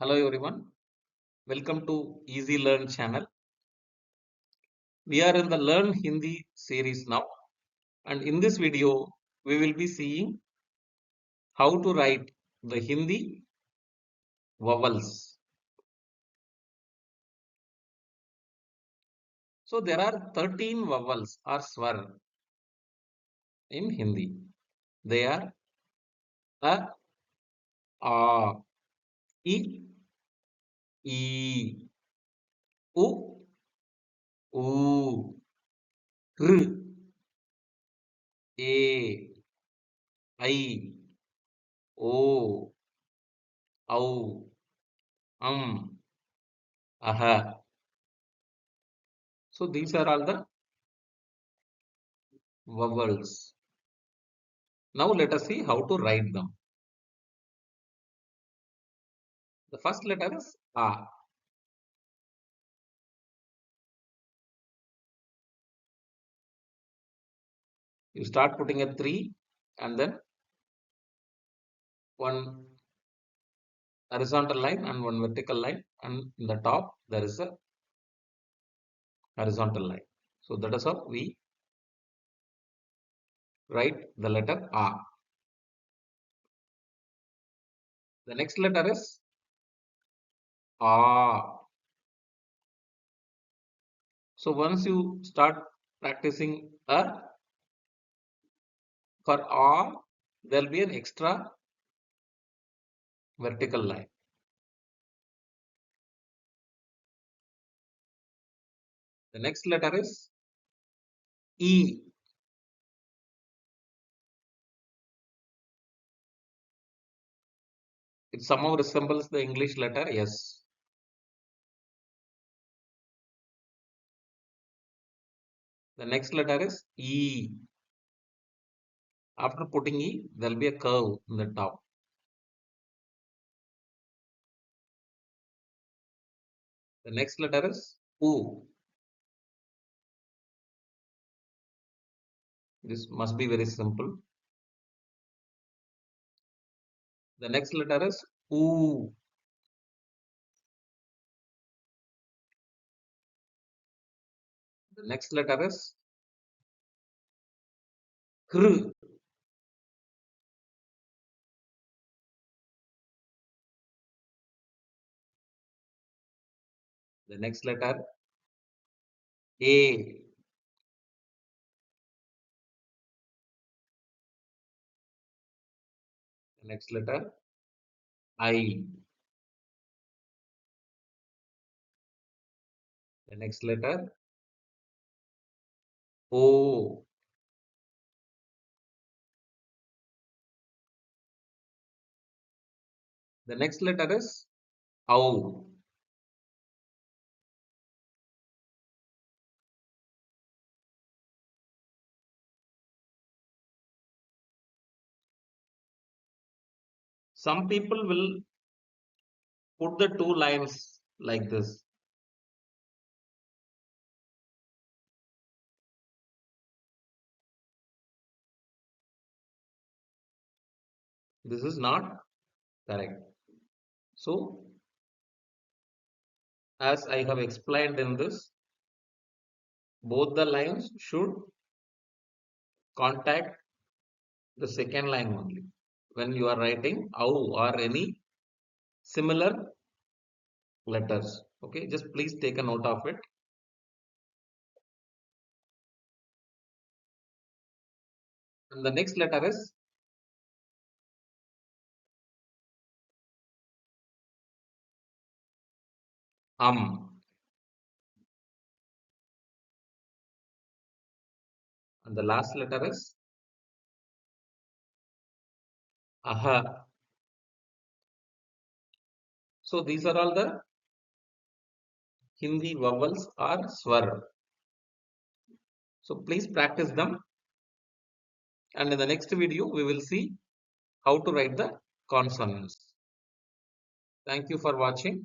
Hello everyone, welcome to Easy Learn channel. We are in the Learn Hindi series now, and in this video we will be seeing how to write the Hindi vowels. So there are 13 vowels or swar in Hindi. They are a, i, e, u, u, r, e, I, O, au, aha. So these are all the vowels. Now let us see how to write them. The first letter is A. You start putting a 3 and then one horizontal line and one vertical line, and in the top there is a horizontal line. So that is how we write the letter A. The next letter is A. So once you start practicing A, for A there will be an extra vertical line. The next letter is E. It somehow resembles the English letter S. The next letter is E. After putting E, there will be a curve in the top. The next letter is U. This must be very simple. The next letter is U. The next letter is Kr. The next letter A. The next letter I. The next letter O. The next letter is Au. Some people will put the two lines like this. This is not correct. So, as I have explained in this, both the lines should contact the second line only when you are writing au or any similar letters. Okay, just please take a note of it. And the next letter is and the last letter is aha. So these are all the Hindi vowels or swar. So please practice them, and in the next video we will see how to write the consonants. Thank you for watching.